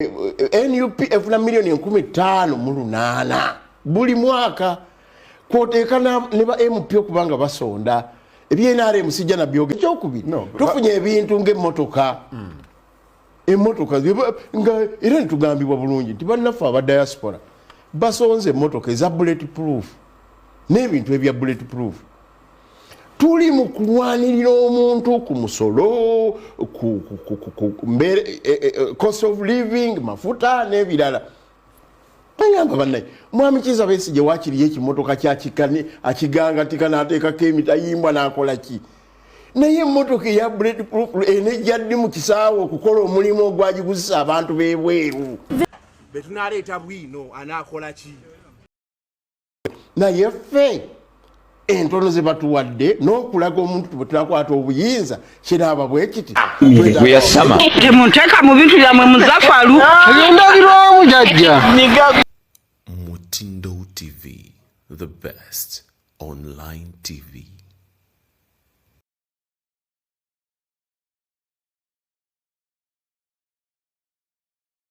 NUP efuna milioni 15 mu 8 buli mwaka kwotekana ne ba MP okubanga basonda ebyenare musijja na byoge kyokubiri tufunye ebintu ng'emmotoka emmotoka nga era ntugambibwa bulungi nti bannaffe aba diaspora basonze emmotoka eza bulletproof n'ebintu ebya bulletproof tuli mu kulwanirira omuntu ku musolo ku cost of living mafuta n'ebirala bayamba bannaye mwami Kiza Besigye wakiriye ekimotoka kyakikane akiganga tikanateekako emitayimbwa n'akola ki naye emmotoka eya bulletproof enejjadde mu kisaawe okukola omulimu ogwagiguzisa abantu b'ebweru betunaleeta bwino anaakola ki naye ffe entono ze batuwadde n'okulaga omuntu bwe tunakwata obuyinza kiraaba bwe kiti temunteeka mu bintu byammwe muzafalu ndabirwamu jajja Mutindo TV, the best online TV.